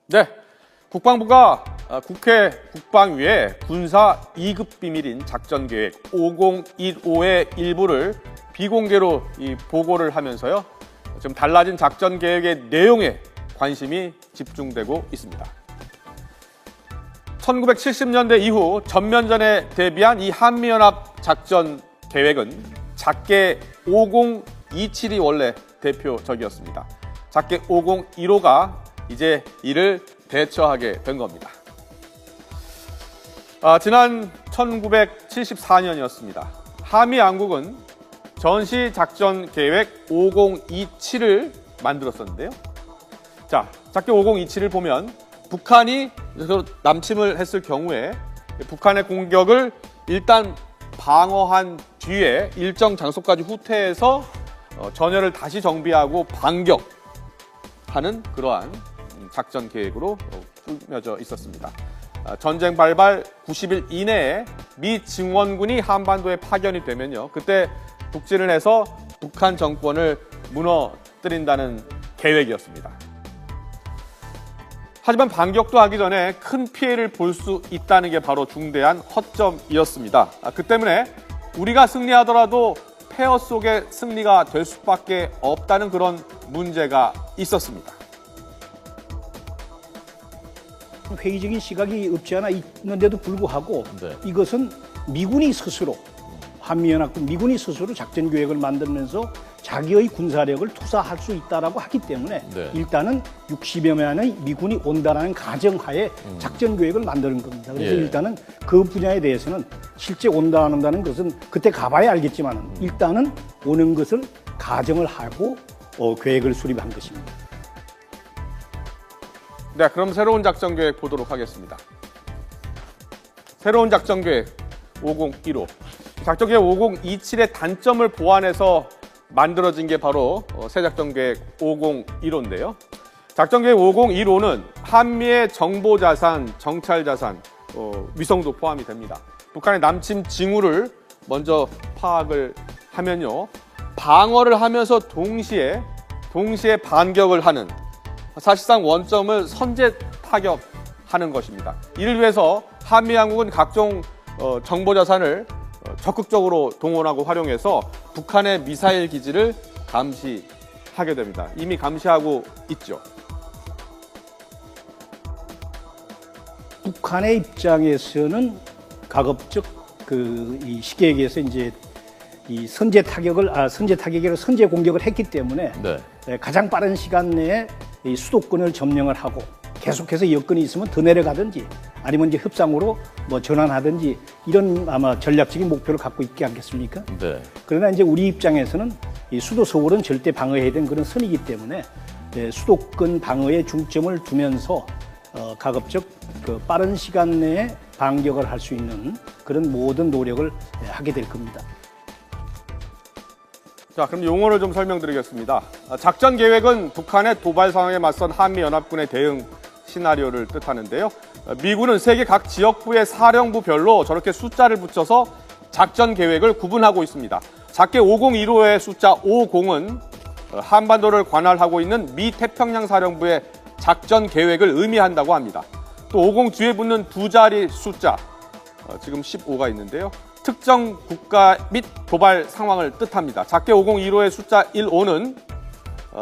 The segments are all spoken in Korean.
네, 국방부가 국회 국방위에 군사 2급 비밀인 작전계획 5015의 일부를 비공개로 보고를 하면서요. 지금 달라진 작전계획의 내용에 관심이 집중되고 있습니다. 1970년대 이후 전면전에 대비한 이 한미연합 작전 계획은 작게 5027이 원래 대표적이었습니다. 작게 5015가 이제 이를 대처하게 된 겁니다. 지난 1974년이었습니다. 한미 양국은 전시 작전 계획 5027을 만들었었는데요. 자, 작게 5027을 보면 북한이 남침을 했을 경우에 북한의 공격을 일단 방어한 뒤에 일정 장소까지 후퇴해서 전열을 다시 정비하고 반격하는 그러한 작전 계획으로 꾸며져 있었습니다. 전쟁 발발 90일 이내에 미 증원군이 한반도에 파견이 되면요. 그때 북진을 해서 북한 정권을 무너뜨린다는 계획이었습니다. 하지만 반격도 하기 전에 큰 피해를 볼 수 있다는 게 바로 중대한 허점이었습니다. 그 때문에 우리가 승리하더라도 폐허 속의 승리가 될 수밖에 없다는 그런 문제가 있었습니다. 회의적인 시각이 없지 않아 있는데도 불구하고 이것은 미군이 스스로 한미연합군 미군이 스스로 작전 계획을 만들면서 자기의 군사력을 투사할 수 있다라고 하기 때문에 일단은 60여 명의 미군이 온다라는 가정하에 작전 계획을 만드는 겁니다. 그래서 일단은 그 분야에 대해서는 실제 온다 안 온다는 것은 그때 가봐야 알겠지만 일단은 오는 것을 가정을 하고 계획을 수립한 것입니다. 네, 그럼 새로운 작전 계획 보도록 하겠습니다. 새로운 작전 계획 5015. 작전 계획 5027의 단점을 보완해서 만들어진 게 바로 새 작전 계획 5015인데요. 작전 계획 5015는 한미의 정보 자산, 정찰 자산, 위성도 포함이 됩니다. 북한의 남침 징후를 먼저 파악을 하면요. 방어를 하면서 동시에 반격을 하는 사실상 원점을 선제 타격하는 것입니다. 이를 위해서 한미 양국은 각종 정보 자산을 적극적으로 동원하고 활용해서 북한의 미사일 기지를 감시하게 됩니다. 이미 감시하고 있죠. 북한의 입장에서는 가급적 이 시계에서 이제 이 선제 타격이라 선제 공격을 했기 때문에 가장 빠른 시간 내에 이 수도권을 점령을 하고 계속해서 여건이 있으면 더 내려가든지 아니면 이제 협상으로 뭐 전환하든지 이런 아마 전략적인 목표를 갖고 있지 않겠습니까? 그러나 이제 우리 입장에서는 이 수도 서울은 절대 방어해야 되는 그런 선이기 때문에 수도권 방어에 중점을 두면서 가급적 그 빠른 시간 내에 반격을 할 수 있는 그런 모든 노력을 하게 될 겁니다. 자, 그럼 용어를 좀 설명드리겠습니다. 작전 계획은 북한의 도발 상황에 맞선 한미연합군의 대응 시나리오를 뜻하는데요. 미군은 세계 각 지역부의 사령부별로 저렇게 숫자를 붙여서 작전 계획을 구분하고 있습니다. 작게 5015의 숫자 50은 한반도를 관할하고 있는 미 태평양 사령부의 작전 계획을 의미한다고 합니다. 또 50 뒤에 붙는 두 자리 숫자, 지금 15가 있는데요. 특정 국가 및 도발 상황을 뜻합니다. 작게 5015의 숫자 15는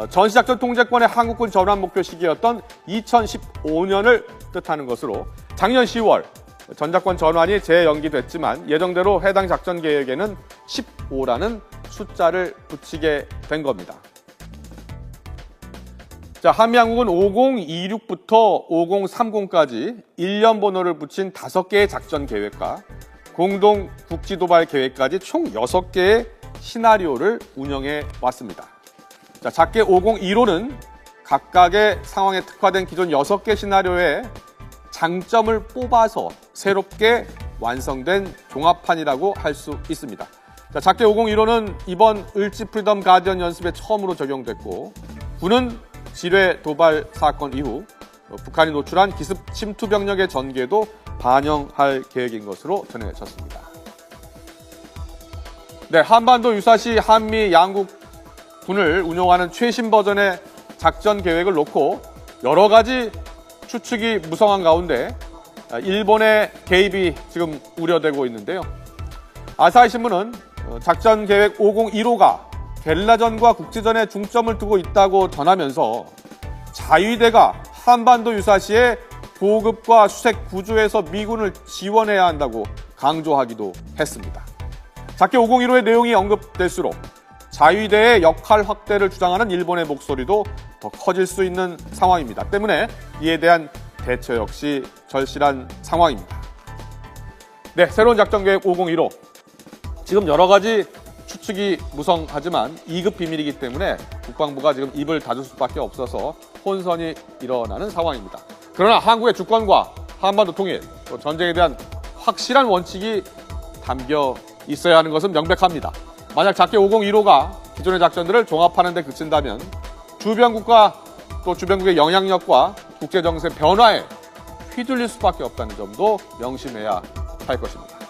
전시작전 통제권의 한국군 전환 목표 시기였던 2015년을 뜻하는 것으로 작년 10월 전작권 전환이 재연기됐지만 예정대로 해당 작전 계획에는 15라는 숫자를 붙이게 된 겁니다. 자, 한미양국은 5026부터 5030까지 1년 번호를 붙인 5개의 작전 계획과 공동 국지도발 계획까지 총 6개의 시나리오를 운영해 왔습니다. 자, 작게 5015는 각각의 상황에 특화된 기존 6개 시나리오의 장점을 뽑아서 새롭게 완성된 종합판이라고 할 수 있습니다. 자, 작게 5015는 이번 을지 프리덤 가디언 연습에 처음으로 적용됐고, 군은 지뢰 도발 사건 이후 북한이 노출한 기습 침투 병력의 전개도 반영할 계획인 것으로 전해졌습니다. 네, 한반도 유사시 한미 양국 군을 운용하는 최신 버전의 작전 계획을 놓고 여러 가지 추측이 무성한 가운데 일본의 개입이 지금 우려되고 있는데요. 아사히 신문은 작전 계획 501호가 겔라전과 국지전에 중점을 두고 있다고 전하면서 자위대가 한반도 유사시에 보급과 수색 구조에서 미군을 지원해야 한다고 강조하기도 했습니다. 작계 501호의 내용이 언급될수록 자위대의 역할 확대를 주장하는 일본의 목소리도 더 커질 수 있는 상황입니다. 때문에 이에 대한 대처 역시 절실한 상황입니다. 네, 새로운 작전계획 501호. 지금 여러 가지 추측이 무성하지만 2급 비밀이기 때문에 국방부가 지금 입을 닫을 수밖에 없어서 혼선이 일어나는 상황입니다. 그러나 한국의 주권과 한반도 통일, 또 전쟁에 대한 확실한 원칙이 담겨 있어야 하는 것은 명백합니다. 만약 작계 501호가 기존의 작전들을 종합하는 데 그친다면 주변국가 또 주변국의 영향력과 국제정세 변화에 휘둘릴 수밖에 없다는 점도 명심해야 할 것입니다.